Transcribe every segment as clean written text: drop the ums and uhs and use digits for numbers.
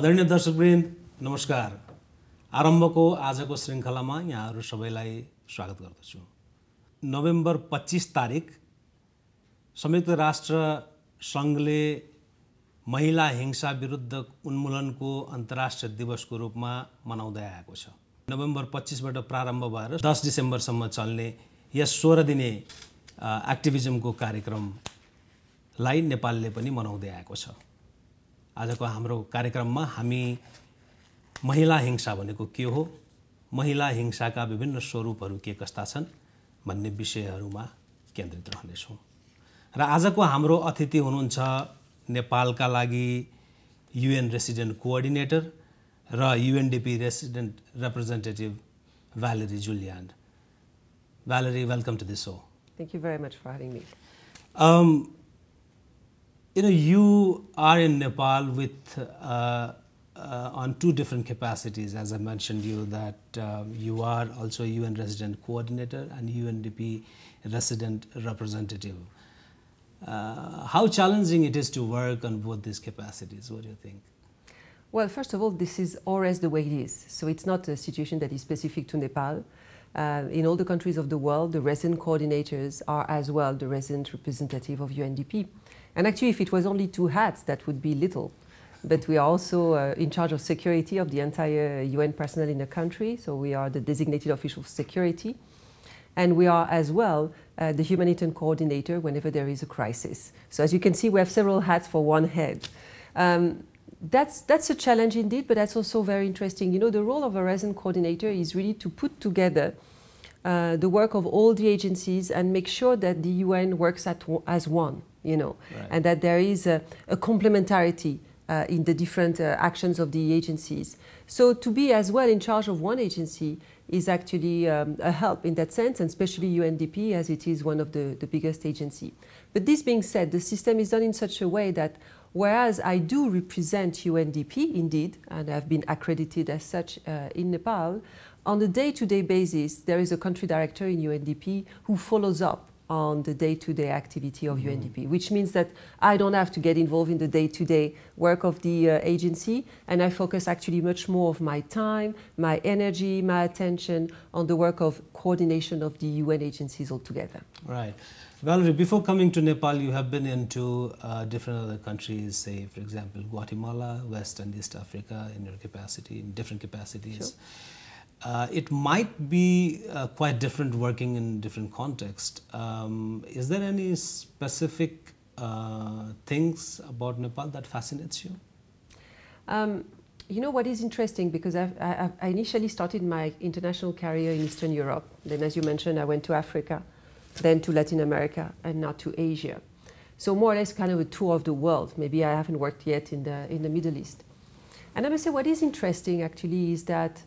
आदरणीय दर्शकवृन्द नमस्कार। आरम्भको आजको श्रृङ्खलामा यहाँहरू सबैलाई स्वागत गर्दछु। नोभेम्बर 25 तारिक संयुक्त राष्ट्र सङ्घले महिला हिंसा विरुद्ध उन्मूलनको अन्तर्राष्ट्रिय दिवसको रूपमा मनाउँदै आएको छ। नोभेम्बर 25 बाट प्रारम्भ भएर 10 डिसेम्बरसम्म चल्ने यस 16 दिने एक्टिभिजमको कार्यक्रमलाई नेपालले पनि मनाउँदै आएको छ। आजको हाम्रो कार्यक्रममा हामी महिला हिंसा भनेको के हो, महिला हिंसाका विभिन्न स्वरूपहरू के कस्ता छन् भन्ने विषयहरूमा केन्द्रित रहनेछौँ। र आजको हाम्रो अतिथि हुनुहुन्छ नेपालका लागि UN resident coordinator raw UNDP resident representative Valerie Julliand. Valerie, welcome to the show. Thank you very much for having me. You are in Nepal with on two different capacities. As I mentioned you that you are also UN resident coordinator and UNDP resident representative. How challenging it is to work on both these capacities? What do you think? Well, first of all, this is always the way it is. So it's not a situation that is specific to Nepal. In all the countries of the world, the resident coordinators are as well the resident representative of UNDP. And actually, if it was only two hats, that would be little. But we are also in charge of security of the entire UN personnel in the country. So we are the designated official of security. And we are as well the humanitarian coordinator whenever there is a crisis. So as you can see, we have several hats for one head. That's a challenge indeed, but that's also very interesting. You know, the role of a resident coordinator is really to put together the work of all the agencies and make sure that the UN works as one, you know, right. And that there is a complementarity in the different actions of the agencies. So to be as well in charge of one agency is actually a help in that sense, and especially UNDP as it is one of the biggest agencies. But this being said, the system is done in such a way that whereas I do represent UNDP indeed, and I've been accredited as such in Nepal, on a day-to-day basis there is a country director in UNDP who follows up on the day-to-day activity of UNDP, which means that I don't have to get involved in the day-to-day work of the agency, and I focus actually much more of my time, my energy, my attention on the work of coordination of the UN agencies altogether. Right. Valerie, before coming to Nepal, you have been into different other countries, say, for example, Guatemala, West and East Africa, in your capacity, in different capacities. Sure. It might be quite different working in different contexts. Is there any specific things about Nepal that fascinates you? You know what is interesting, because I initially started my international career in Eastern Europe. Then, as you mentioned, I went to Africa, then to Latin America, and now to Asia. So more or less kind of a tour of the world. Maybe I haven't worked yet in the Middle East. And I must say what is interesting actually is that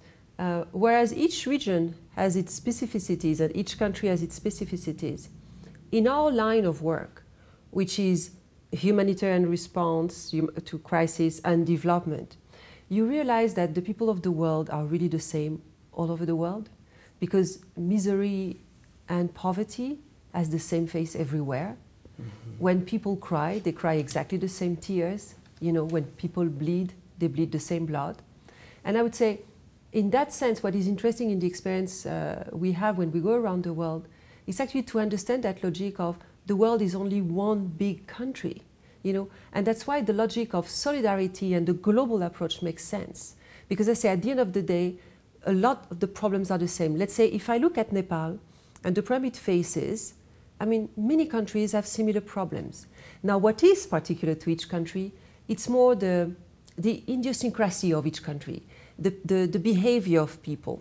whereas each region has its specificities and each country has its specificities, in our line of work, which is humanitarian response to crisis and development, you realize that the people of the world are really the same all over the world, because misery and poverty has the same face everywhere. When people cry, they cry exactly the same tears. You know, when people bleed, they bleed the same blood. And I would say, in that sense, what is interesting in the experience we have when we go around the world is actually to understand that logic of the world is only one big country, you know, and that's why the logic of solidarity and the global approach makes sense. Because I say, at the end of the day, a lot of the problems are the same. Let's say, if I look at Nepal and the problem it faces, I mean, many countries have similar problems. Now, what is particular to each country, it's more the idiosyncrasy of each country. The behavior of people.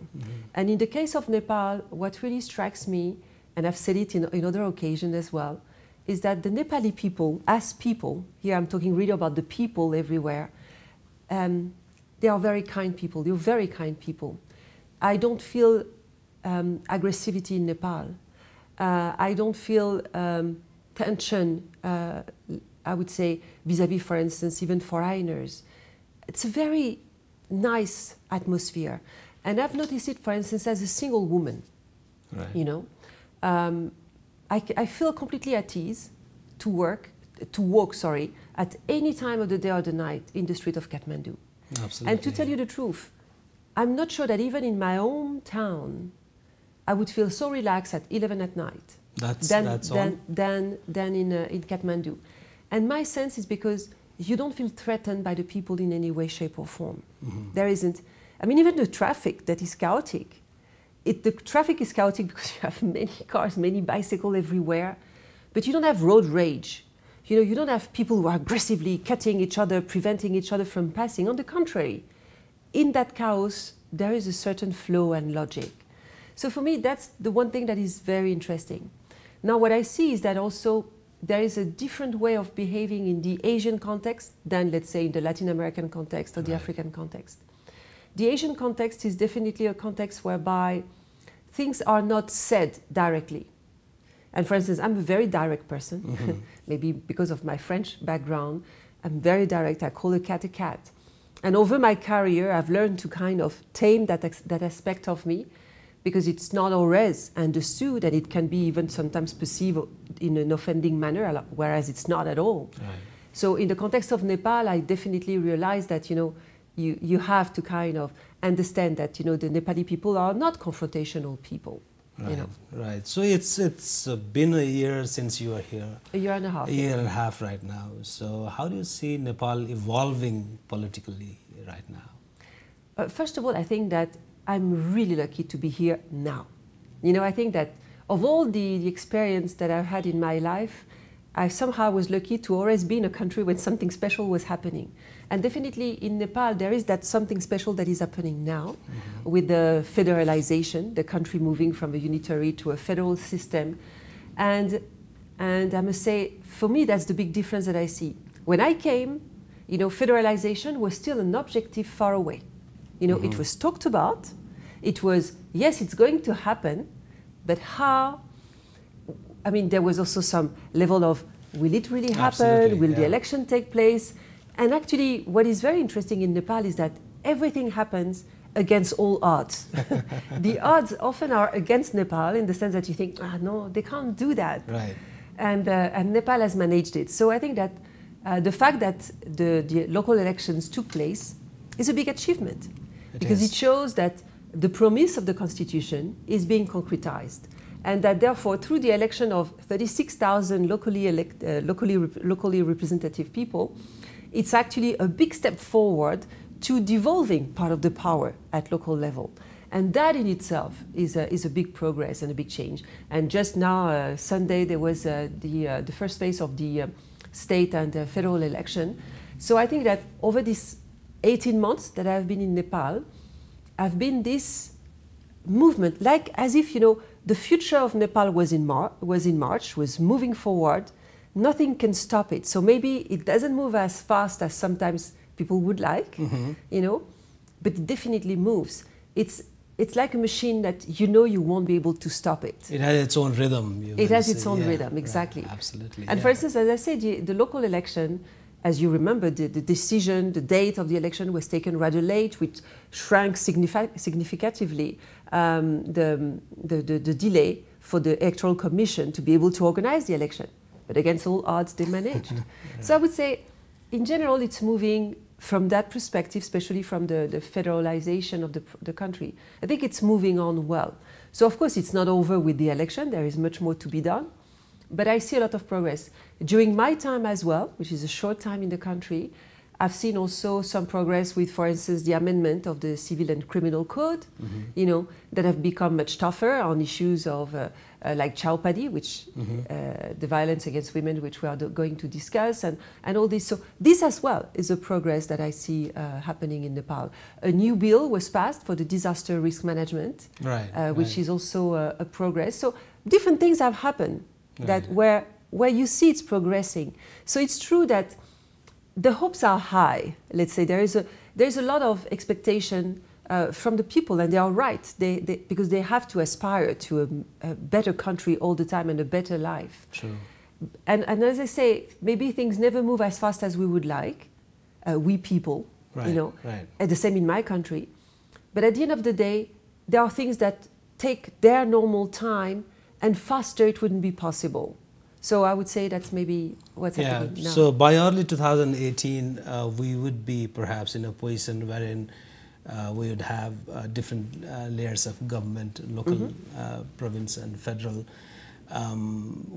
And in the case of Nepal, what really strikes me, and I've said it in other occasions as well, is that the Nepali people, as people, here I'm talking really about the people everywhere, they are very kind people. They're very kind people. I don't feel aggressivity in Nepal. I don't feel tension, I would say, vis-à-vis, for instance, even foreigners. It's a very nice atmosphere. And I've noticed it, for instance, as a single woman, right. You know. I feel completely at ease to walk, at any time of the day or the night in the street of Kathmandu. Absolutely. And to tell you the truth, I'm not sure that even in my own town, I would feel so relaxed at 11 at night than in Kathmandu. And my sense is because you don't feel threatened by the people in any way, shape or form. There isn't. I mean, even the traffic that is chaotic, the traffic is chaotic because you have many cars, many bicycles everywhere, but you don't have road rage. You know, you don't have people who are aggressively cutting each other, preventing each other from passing. On the contrary, in that chaos, there is a certain flow and logic. So for me, that's the one thing that is very interesting. Now, what I see is that also there is a different way of behaving in the Asian context than, let's say, in the Latin American context or the African context. The Asian context is definitely a context whereby things are not said directly. And for instance, I'm a very direct person, maybe because of my French background. I'm very direct. I call a cat. And over my career, I've learned to kind of tame that aspect of me, because it's not always understood, and it can be even sometimes perceived in an offending manner, whereas it's not at all. Right. So in the context of Nepal, I definitely realized that, you know, you have to kind of understand that, you know, the Nepali people are not confrontational people. Right, you know. Right. So it's been a year since you are here. A year and a half. A year and a half right now. So how do you see Nepal evolving politically right now? First of all, I think that I'm really lucky to be here now. You know, I think that of all the experience that I've had in my life, I somehow was lucky to always be in a country when something special was happening. And definitely in Nepal, there is that something special that is happening now with the federalization, the country moving from a unitary to a federal system. And I must say, for me, that's the big difference that I see. When I came, you know, federalization was still an objective far away. You know, it was talked about. It was, yes, it's going to happen, but how? I mean, there was also some level of, will it really happen? Absolutely, Will the election take place? And actually, what is very interesting in Nepal is that everything happens against all odds. The odds often are against Nepal in the sense that you think, no, they can't do that. Right. And Nepal has managed it. So I think that the fact that the local elections took place is a big achievement. Because it shows that the promise of the Constitution is being concretized. And that therefore, through the election of 36,000 locally representative people, it's actually a big step forward to devolving part of the power at local level. And that in itself is a big progress and a big change. And just now, Sunday, there was the first phase of the state and federal election. So I think that over this 18 months that I've been in Nepal, I've been this movement, like as if, you know, the future of Nepal was in March, was moving forward. Nothing can stop it. So maybe it doesn't move as fast as sometimes people would like, you know, but it definitely moves. It's like a machine that you know you won't be able to stop it. It has its own rhythm. It has its own rhythm, exactly. Right, absolutely. And for instance, as I said, the local election, as you remember, the decision, the date of the election was taken rather late, which shrank significatively the delay for the Electoral Commission to be able to organize the election. But against all odds, they managed. So I would say, in general, it's moving from that perspective, especially from the federalization of the country. I think it's moving on well. So of course, it's not over with the election. There is much more to be done. But I see a lot of progress. During my time as well, which is a short time in the country, I've seen also some progress with, for instance, the amendment of the Civil and Criminal Code, you know, that have become much tougher on issues of like Chaupadi, which the violence against women, which we are going to discuss, and all this. So this as well is a progress that I see happening in Nepal. A new bill was passed for the disaster risk management, which is also a progress. So different things have happened that where you see it's progressing. So it's true that the hopes are high. Let's say there's a lot of expectation from the people, and they are right. Because they have to aspire to a better country all the time and a better life. True. And as I say, maybe things never move as fast as we would like. We people, you know, and the same in my country. But at the end of the day, there are things that take their normal time, and faster it wouldn't be possible. So I would say that's maybe what's happening now. So by early 2018, we would be perhaps in a position wherein we would have different layers of government, local, province and federal.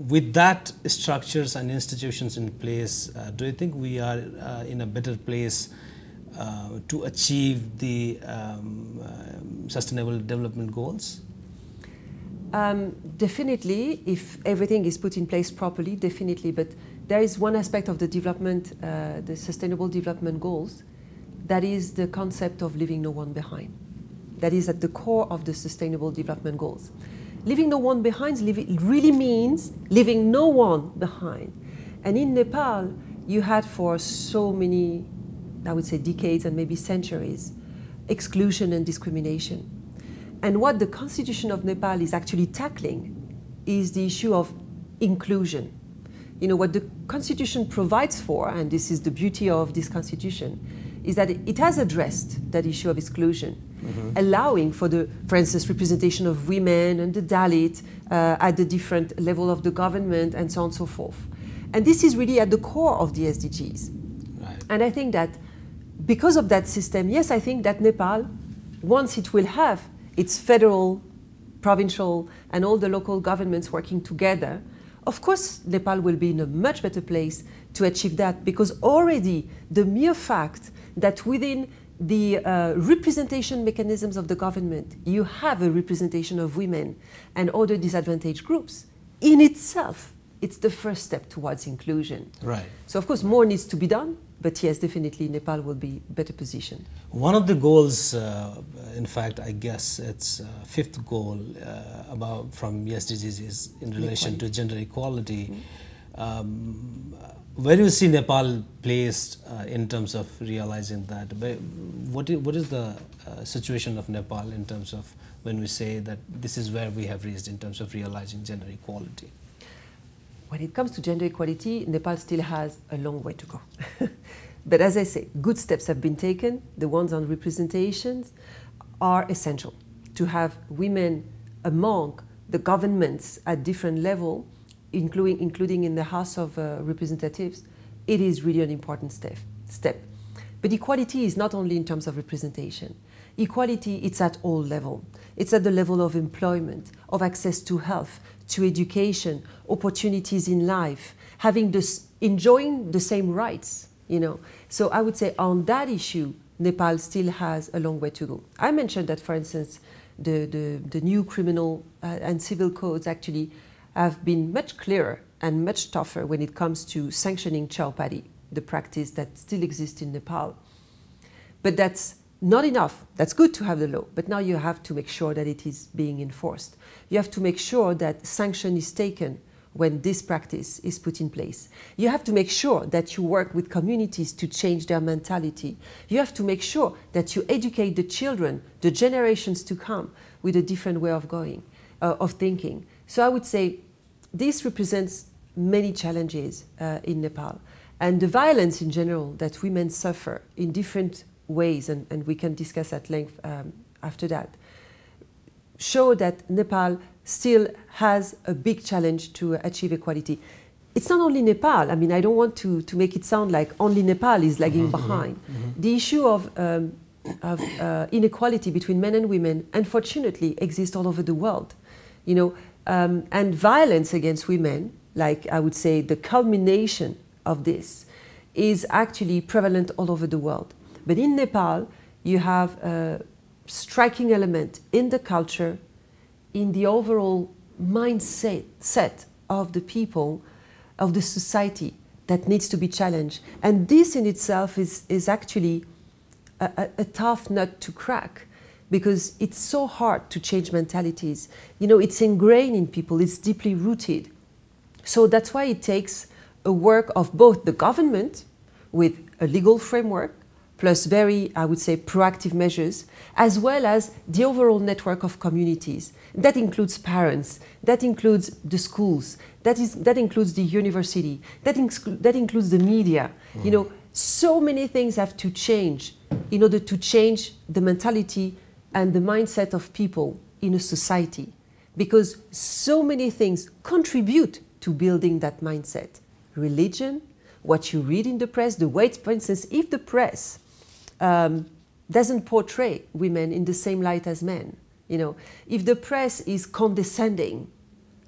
With that structures and institutions in place, do you think we are in a better place to achieve the sustainable development goals? Definitely, if everything is put in place properly, definitely. But there is one aspect of the development, the sustainable development goals, that is the concept of leaving no one behind. That is at the core of the sustainable development goals. Leaving no one behind really means leaving no one behind. And in Nepal, you had for so many, I would say decades and maybe centuries, exclusion and discrimination. And what the Constitution of Nepal is actually tackling is the issue of inclusion. You know, what the Constitution provides for, and this is the beauty of this Constitution, is that it has addressed that issue of exclusion, allowing for instance, representation of women and the Dalit at the different level of the government and so on and so forth. And this is really at the core of the SDGs. Right. And I think that because of that system, yes, I think that Nepal, once it will have its federal, provincial, and all the local governments working together, of course, Nepal will be in a much better place to achieve that, because already the mere fact that within the representation mechanisms of the government, you have a representation of women and other disadvantaged groups, in itself, it's the first step towards inclusion. Right. So, of course, more needs to be done, but yes, definitely Nepal will be better positioned. One of the goals, in fact, I guess it's fifth goal about from SDGs is in relation to gender equality. Where do you see Nepal placed in terms of realizing that? What is the situation of Nepal in terms of when we say that this is where we have reached in terms of realizing gender equality? When it comes to gender equality, Nepal still has a long way to go. But as I say, good steps have been taken. The ones on representations are essential. To have women among the governments at different levels, including in the House of Representatives, it is really an important step. But equality is not only in terms of representation. Equality, it's at all levels. It's at the level of employment, of access to health, to education, opportunities in life, enjoying the same rights, you know. So I would say on that issue, Nepal still has a long way to go. I mentioned that, for instance, the new criminal and civil codes actually have been much clearer and much tougher when it comes to sanctioning chowpatty, the practice that still exists in Nepal. But that's not enough. That's good to have the law, but now you have to make sure that it is being enforced. You have to make sure that sanction is taken when this practice is put in place. You have to make sure that you work with communities to change their mentality. You have to make sure that you educate the children, the generations to come, with a different way of thinking. So I would say this represents many challenges in Nepal. And the violence in general that women suffer in different ways, and we can discuss at length after that, show that Nepal still has a big challenge to achieve equality. It's not only Nepal. I mean, I don't want to make it sound like only Nepal is lagging behind. The issue of inequality between men and women, unfortunately, exists all over the world. You know, and violence against women, like I would say the culmination of this, is actually prevalent all over the world. But in Nepal, you have a striking element in the culture, in the overall mindset of the people, of the society, that needs to be challenged. And this in itself is actually a tough nut to crack, because it's so hard to change mentalities. You know, it's ingrained in people, it's deeply rooted. So that's why it takes a work of both the government, with a legal framework, plus very, I would say, proactive measures, as well as the overall network of communities. That includes parents, that includes the schools, that includes the university, that includes the media. You know, so many things have to change in order to change the mentality and the mindset of people in a society, because so many things contribute to building that mindset. Religion, what you read in the press, the way, for instance, if the press doesn't portray women in the same light as men, you know, if the press is condescending,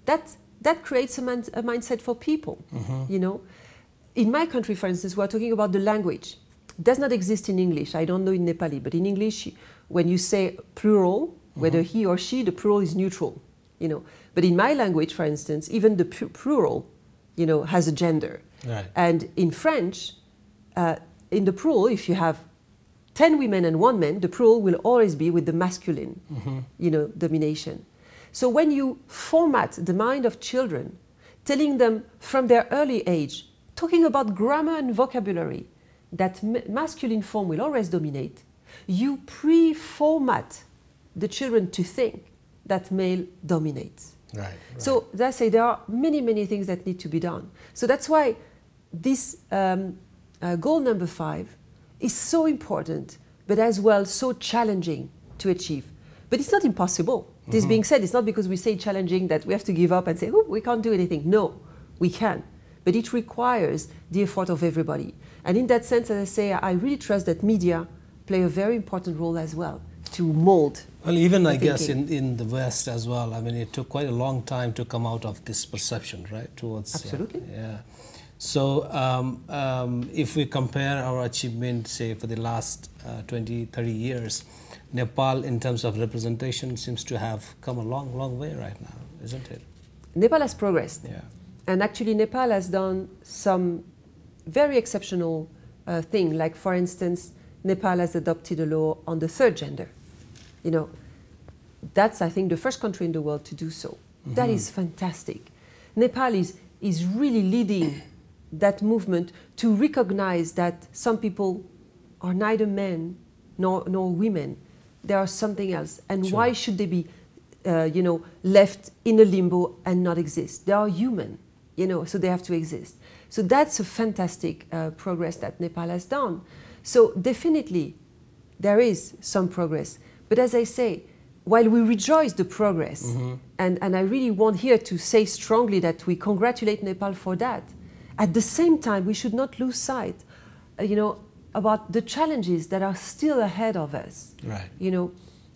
that creates a mindset for people, you know. In my country, for instance, we're talking about the language. It does not exist in English. I don't know in Nepali, but in English, when you say plural, whether he or she, the plural is neutral, you know. But in my language, for instance, even the plural, you know, has a gender. Right. And in French, in the plural, if you have 10 women and 1 man, the plural will always be with the masculine, you know, domination. So when you format the mind of children, telling them from their early age, talking about grammar and vocabulary, that masculine form will always dominate, you pre-format the children to think that male dominates. Right. So as I say, there are many, many things that need to be done. So that's why this goal number 5 is so important, but as well so challenging to achieve. But it's not impossible. This being said, it's not because we say challenging that we have to give up and say, oh, we can't do anything. No, we can. But it requires the effort of everybody. And in that sense, as I say, I really trust that media play a very important role as well to mold. Well, even I guess in the West as well, I mean, it took quite a long time to come out of this perception, right? Towards absolutely. Yeah. So if we compare our achievement, say, for the last 20, 30 years, Nepal, in terms of representation, seems to have come a long, long way right now, isn't it? Nepal has progressed. Yeah. And actually, Nepal has done some very exceptional thing. Like, for instance, Nepal has adopted a law on the 3rd gender. You know, that's, I think, the first country in the world to do so. That is fantastic. Nepal is really leading that movement to recognize that some people are neither men nor women. They are something else. And sure. Why should they be, you know, left in a limbo and not exist? They are human, you know, so they have to exist. So that's a fantastic progress that Nepal has done. So definitely there is some progress. But as I say, while we rejoice the progress, and I really want here to say strongly that we congratulate Nepal for that, at the same time, we should not lose sight, you know, about the challenges that are still ahead of us. Right. You know,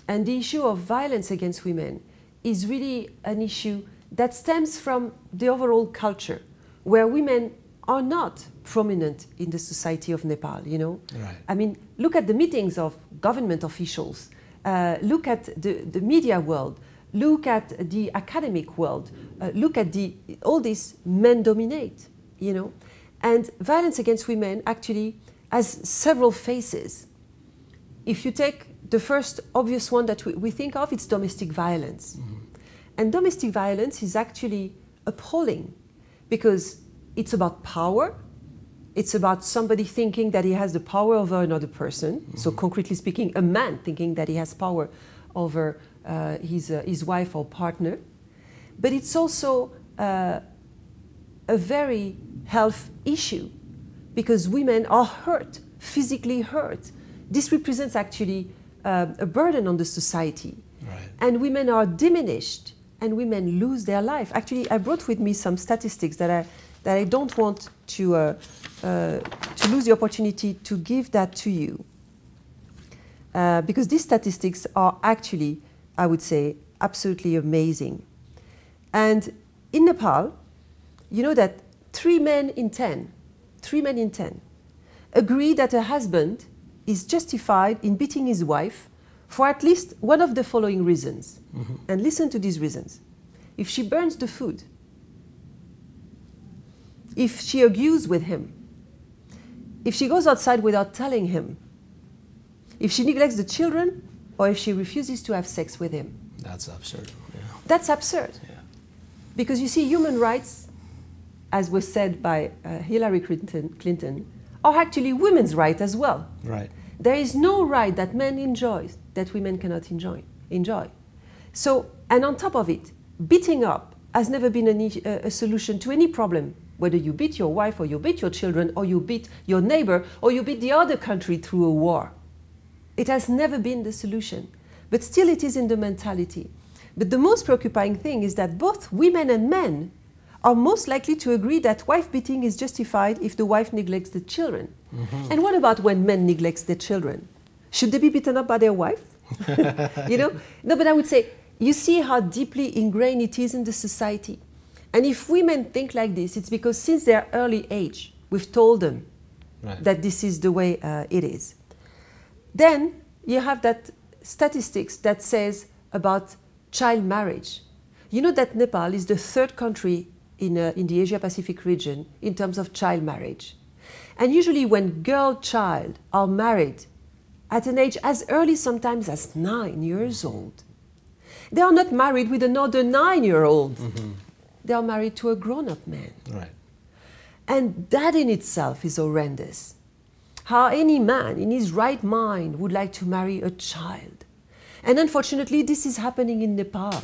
and the issue of violence against women is really an issue that stems from the overall culture, where women are not prominent in the society of Nepal, you know. Right. I mean, look at the meetings of government officials, look at the media world, look at the academic world, look at all these men dominate, you know. And violence against women actually has several faces. If you take the first obvious one that we think of, it's domestic violence. And domestic violence is actually appalling because it's about power. It's about somebody thinking that he has the power over another person. So concretely speaking, a man thinking that he has power over his wife or partner. But it's also a very health issue because women are hurt, physically hurt. This represents actually a burden on the society. Right. And women are diminished and women lose their life. Actually, I brought with me some statistics that I don't want to lose the opportunity to give that to you. Because these statistics are actually, I would say, absolutely amazing. And in Nepal, you know that 3 men in 10 agree that a husband is justified in beating his wife for at least one of the following reasons. And listen to these reasons. If she burns the food, if she argues with him, if she goes outside without telling him, if she neglects the children, or if she refuses to have sex with him. That's absurd. Yeah. That's absurd. Yeah. Because you see, human rights, as was said by Hillary Clinton, are actually women's rights as well. Right. There is no right that men enjoy that women cannot enjoy. So, and on top of it, beating up has never been a solution to any problem. Whether you beat your wife, or you beat your children, or you beat your neighbor, or you beat the other country through a war. It has never been the solution. But still it is in the mentality. But the most preoccupying thing is that both women and men are most likely to agree that wife beating is justified if the wife neglects the children. And what about when men neglect their children? Should they be beaten up by their wife? You know? No, but I would say, you see how deeply ingrained it is in the society. And if women think like this, it's because since their early age, we've told them that this is the way it is. Then you have that statistics that says about child marriage. You know that Nepal is the third country in the Asia-Pacific region in terms of child marriage. And usually when girl-child are married at an age as early sometimes as 9 years old, they are not married with another 9-year-old. They are married to a grown-up man. And that in itself is horrendous. How any man in his right mind would like to marry a child. And unfortunately, this is happening in Nepal.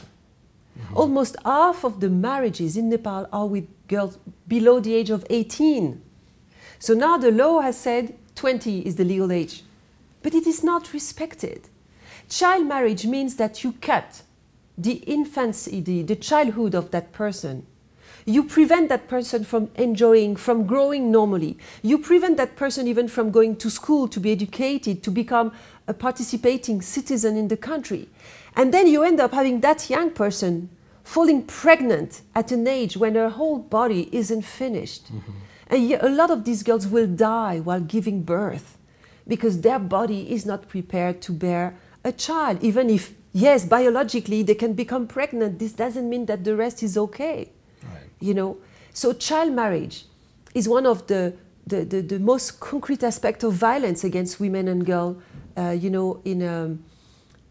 Almost half of the marriages in Nepal are with girls below the age of 18. So now the law has said 20 is the legal age. But it is not respected. Child marriage means that you cut the infancy, the childhood of that person. You prevent that person from enjoying, from growing normally. You prevent that person even from going to school to be educated, to become a participating citizen in the country. And then you end up having that young person falling pregnant at an age when her whole body isn't finished. And a lot of these girls will die while giving birth because their body is not prepared to bear a child. Even if, yes, biologically they can become pregnant, this doesn't mean that the rest is okay. You know, so child marriage is one of the most concrete aspects of violence against women and girls, you know, in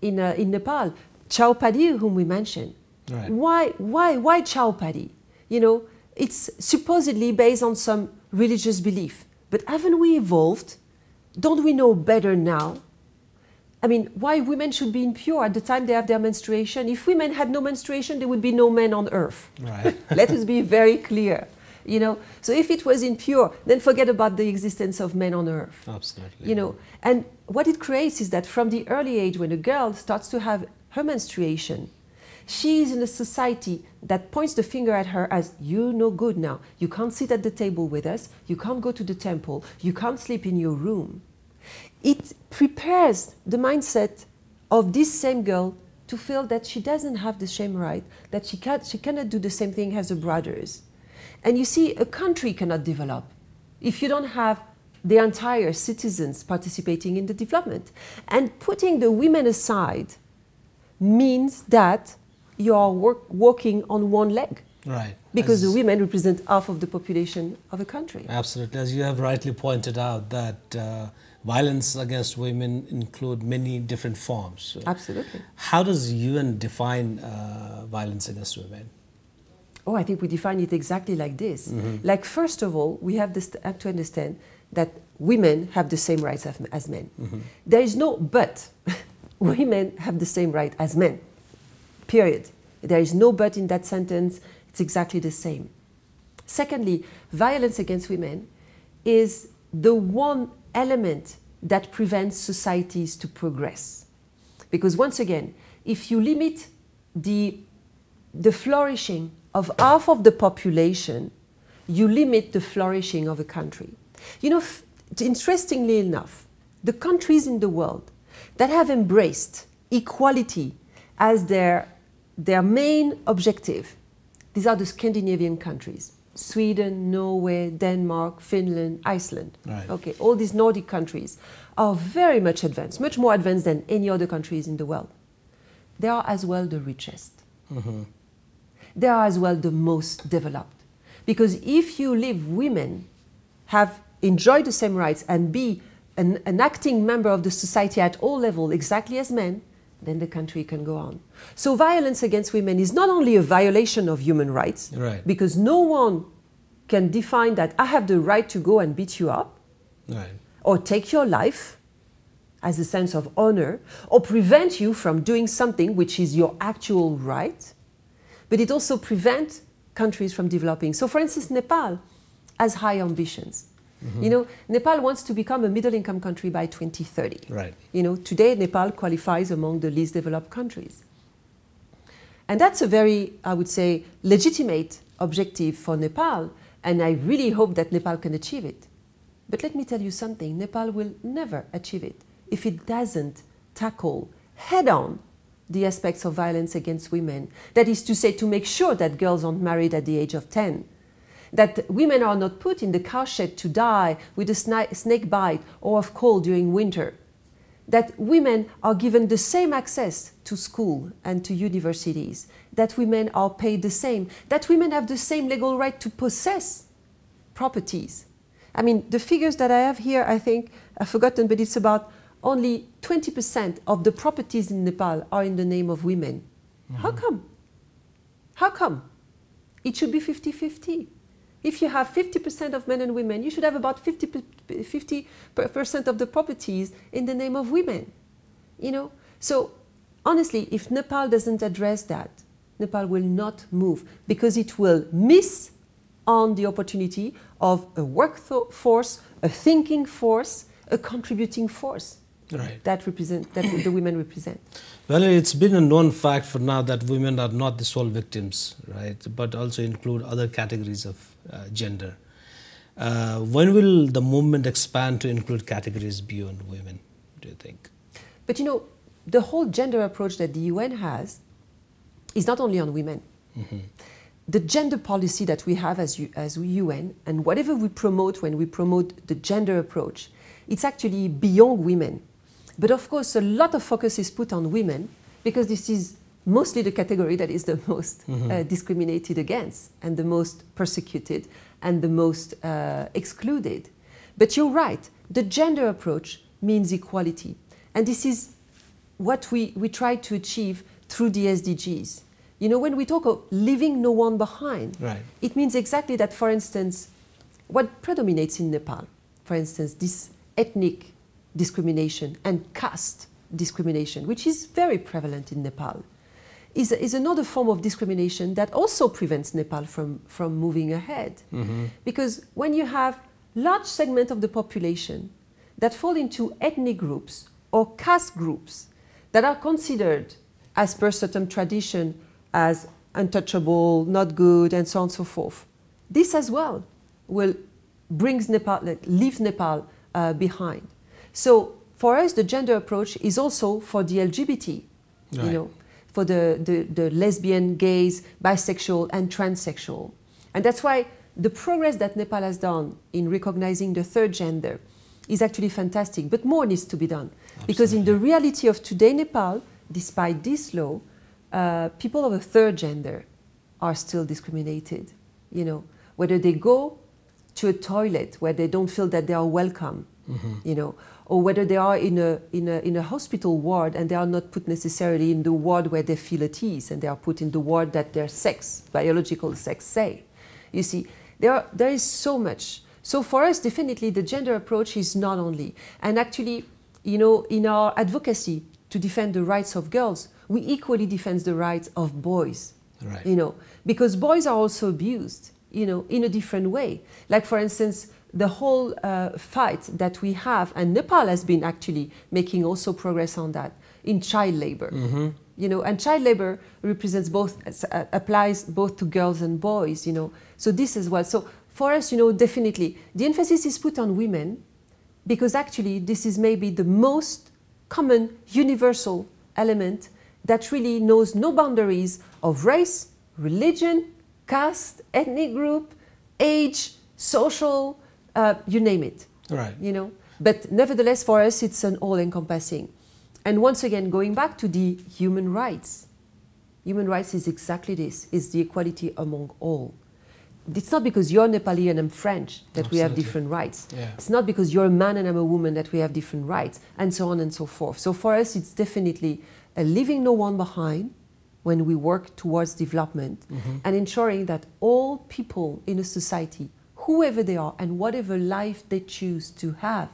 Nepal. Chowpadi, whom we mentioned. Why Chowpadi? You know, it's supposedly based on some religious belief. But haven't we evolved? Don't we know better now? I mean, why women should be impure at the time they have their menstruation? If women had no menstruation, there would be no men on earth. Let us be very clear. You know, so if it was impure, then forget about the existence of men on earth. Absolutely. You know, and what it creates is that from the early age, when a girl starts to have her menstruation, she is in a society that points the finger at her as, you're no good now. You can't sit at the table with us. You can't go to the temple. You can't sleep in your room. It prepares the mindset of this same girl to feel that she doesn't have the same right, that she cannot do the same thing as her brothers. And you see, a country cannot develop if you don't have the entire citizens participating in the development. And putting the women aside means that you are walking on one leg. Because the women represent half of the population of a country. Absolutely. As you have rightly pointed out, that violence against women include many different forms. Absolutely. How does UN define violence against women? Oh, I think we define it exactly like this. Like, first of all, we have to understand that women have the same rights as men. There is no but. Women have the same right as men. Period. There is no but in that sentence. It's exactly the same. Secondly, violence against women is the one element that prevents societies to progress. Because once again, if you limit the flourishing of half of the population, you limit the flourishing of a country. You know, interestingly enough, the countries in the world that have embraced equality as their main objective, these are the Scandinavian countries. Sweden, Norway, Denmark, Finland, Iceland. Okay, all these Nordic countries are very much advanced, much more advanced than any other countries in the world. They are as well the richest. They are as well the most developed. Because if you leave women have enjoyed the same rights and be an acting member of the society at all levels exactly as men, then the country can go on. So violence against women is not only a violation of human rights, because no one can define that I have the right to go and beat you up, or take your life as a sense of honor, or prevent you from doing something which is your actual right, but it also prevents countries from developing. So for instance, Nepal has high ambitions. You know, Nepal wants to become a middle-income country by 2030. You know, today Nepal qualifies among the least developed countries. And that's a very, I would say, legitimate objective for Nepal, and I really hope that Nepal can achieve it. But let me tell you something, Nepal will never achieve it if it doesn't tackle head-on the aspects of violence against women. That is to say, to make sure that girls aren't married at the age of 10, that women are not put in the cowshed to die with a snake bite or of cold during winter, that women are given the same access to school and to universities, that women are paid the same, that women have the same legal right to possess properties. I mean, the figures that I have here, I think, I've forgotten, but it's about only 20% of the properties in Nepal are in the name of women. Mm-hmm. How come? How come? It should be 50-50. If you have 50% of men and women, you should have about 50% of the properties in the name of women. You know? So, honestly, if Nepal doesn't address that, Nepal will not move because it will miss on the opportunity of a workforce, a thinking force, a contributing force. Right. That the women represent. Well, it's been a known fact for now that women are not the sole victims, right? But also include other categories of gender. When will the movement expand to include categories beyond women, do you think? But you know, the whole gender approach that the UN has is not only on women. Mm-hmm. The gender policy that we have as UN, and whatever we promote when we promote the gender approach, it's actually beyond women. But of course, a lot of focus is put on women because this is mostly the category that is the most discriminated against and the most persecuted and the most excluded. But you're right, the gender approach means equality. And this is what we try to achieve through the SDGs. You know, when we talk of leaving no one behind, right, it means exactly that, for instance, what predominates in Nepal, for instance, this ethnic discrimination and caste discrimination, which is very prevalent in Nepal, is another form of discrimination that also prevents Nepal from moving ahead. Mm-hmm. Because when you have large segments of the population that fall into ethnic groups or caste groups that are considered, as per certain tradition, as untouchable, not good, and so on and so forth, this as well will leaves Nepal behind. So for us, the gender approach is also for the LGBT, right, you know, for the lesbian, gays, bisexual, and transsexual. And that's why the progress that Nepal has done in recognizing the third gender is actually fantastic, but more needs to be done. Absolutely. Because in the reality of today, Nepal, despite this law, people of a third gender are still discriminated, you know, whether they go to a toilet where they don't feel that they are welcome, mm-hmm, you know, or whether they are in a hospital ward and they are not put necessarily in the ward where they feel at ease, and they are put in the ward that their sex, biological sex, say. You see, there is so much. So for us, definitely, the gender approach is not only, and actually, you know, in our advocacy to defend the rights of girls, we equally defend the rights of boys, right, you know, because boys are also abused, you know, in a different way. Like, for instance, the whole fight that we have, and Nepal has been actually making also progress on that, in child labor. Mm-hmm. You know, and child labor represents both, applies both to girls and boys, you know. So this as well. So for us, you know, definitely, the emphasis is put on women because actually this is maybe the most common, universal element that really knows no boundaries of race, religion, caste, ethnic group, age, social, you name it. Right. You know, but nevertheless, for us, it's an all-encompassing. And once again, going back to the human rights is exactly this: is the equality among all. It's not because you're Nepali and I'm French that Absolutely. We have different rights. Yeah. It's not because you're a man and I'm a woman that we have different rights, and so on and so forth. So for us, it's definitely leaving no one behind when we work towards development, mm-hmm, and ensuring that all people in a society, whoever they are and whatever life they choose to have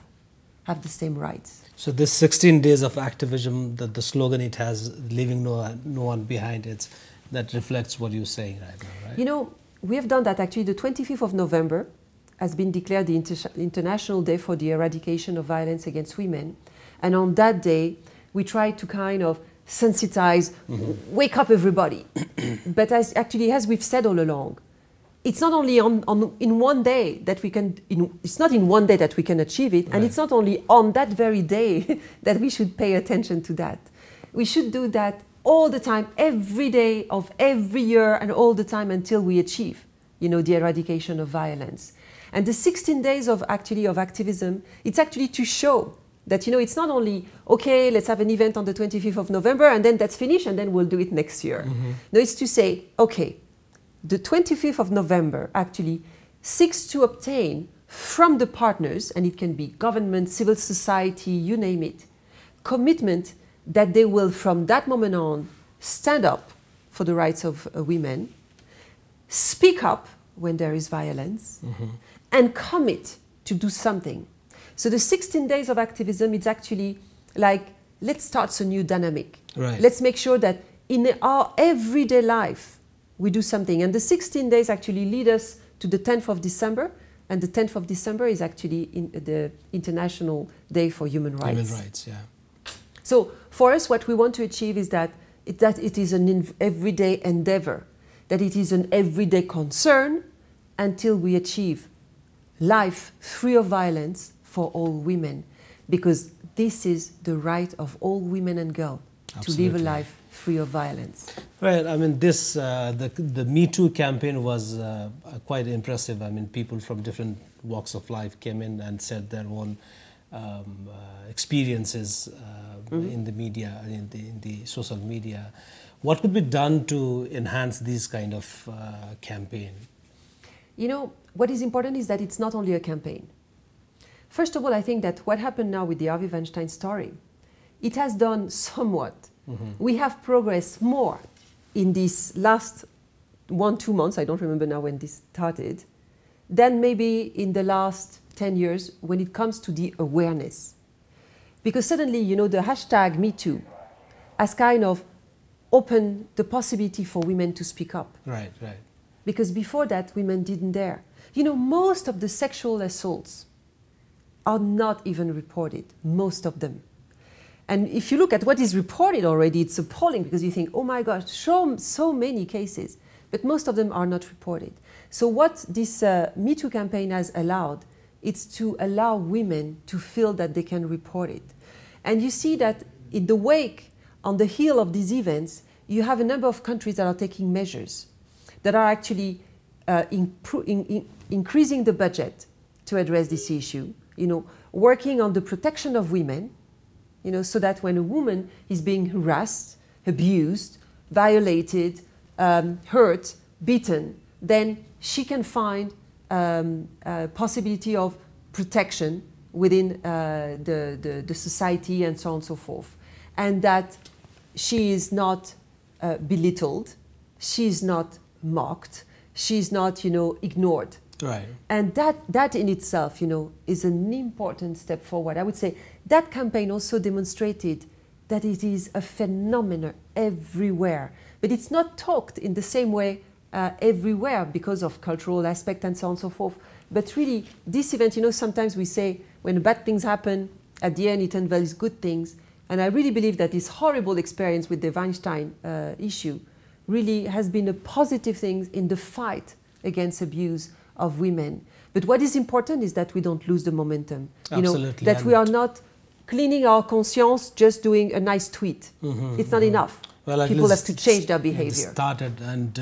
the same rights. So this 16 days of activism, the slogan it has, leaving no one behind, that reflects what you're saying right now, right? You know, we have done that actually. The 25th of November has been declared the International Day for the Eradication of Violence Against Women. And on that day, we try to kind of sensitize, mm-hmm, wake up everybody. But as we've said all along, it's not only in one day that we can, it's not in one day that we can achieve it, and it's not only on that very day that we should pay attention to that. We should do that all the time, every day of every year, and all the time until we achieve, the eradication of violence. And the 16 days of activism, it's actually to show that, it's not only, okay, let's have an event on the 25th of November, and then that's finished, and then we'll do it next year. No, it's to say, okay, the 25th of November actually seeks to obtain from the partners, and it can be government, civil society, you name it, commitment that they will, from that moment on, stand up for the rights of women, speak up when there is violence, and commit to do something. So the 16 days of activism, it's actually like, let's start a new dynamic. Right. Let's make sure that in our everyday life, we do something. And the 16 days actually lead us to the 10th of December. And the 10th of December is actually the International Day for Human Rights. Human rights, yeah. So for us, what we want to achieve is that it is an everyday endeavor, that it is an everyday concern until we achieve life free of violence for all women. Because this is the right of all women and girls to live a life free of violence. Right. I mean, this the Me Too campaign was quite impressive. I mean, people from different walks of life came in and said their own experiences in the media, in the social media. What could be done to enhance this kind of campaign? What is important is that it's not only a campaign. First of all, I think that what happened now with the Harvey Weinstein story, it has done somewhat. We have progressed more in these last 1-2 months, I don't remember now when this started, than maybe in the last 10 years when it comes to the awareness. Because suddenly, the hashtag #MeToo has kind of opened the possibility for women to speak up. Right, right. Because before that, women didn't dare. Most of the sexual assaults are not even reported, most of them. And if you look at what is reported already, it's appalling because you think, oh my gosh, so many cases. But most of them are not reported. So what this #MeToo campaign has allowed, it's to allow women to feel that they can report it. And you see that in the wake, on the heel of these events, you have a number of countries that are taking measures that are actually increasing the budget to address this issue, working on the protection of women, so that when a woman is being harassed, abused, violated, hurt, beaten, then she can find a possibility of protection within the society and so on and so forth. And that she is not belittled, she is not mocked, she is not, ignored. Right. And that in itself, is an important step forward. I would say that campaign also demonstrated that it is a phenomenon everywhere. But it's not talked in the same way everywhere because of cultural aspect and so on and so forth. But really, this event, sometimes we say when bad things happen, at the end it unveils good things. And I really believe that this horrible experience with the Weinstein issue really has been a positive thing in the fight against abuse of women. But what is important is that we don't lose the momentum. Absolutely. That we are not cleaning our conscience just doing a nice tweet. It's not enough. Well, people have to change their behavior. Started, and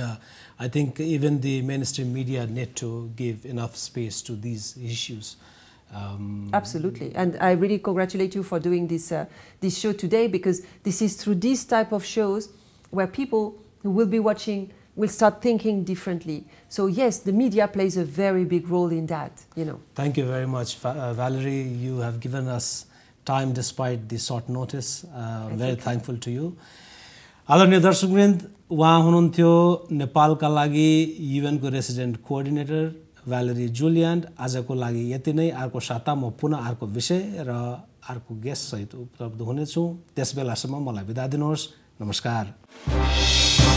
I think even the mainstream media need to give enough space to these issues. Absolutely, and I really congratulate you for doing this this show today, because this is through these type of shows where people who will be watching will start thinking differently. So yes, the media plays a very big role in that. Thank you very much, Valerie. You have given us time despite the short notice. Very thankful to you. आदरणीय दर्शकवृन्द, उहाँ हुनुहुन्थ्यो नेपालका लागि UN को resident coordinator Valery जुलियान्ड। आजको लागि यति नै। अर्को साता म पुनः अर्को विषय र अर्को गेस्ट सहित उपलब्ध हुनेछु। त्यसबेलासम्म मलाई बिदा दिनुहोस्। नमस्कार।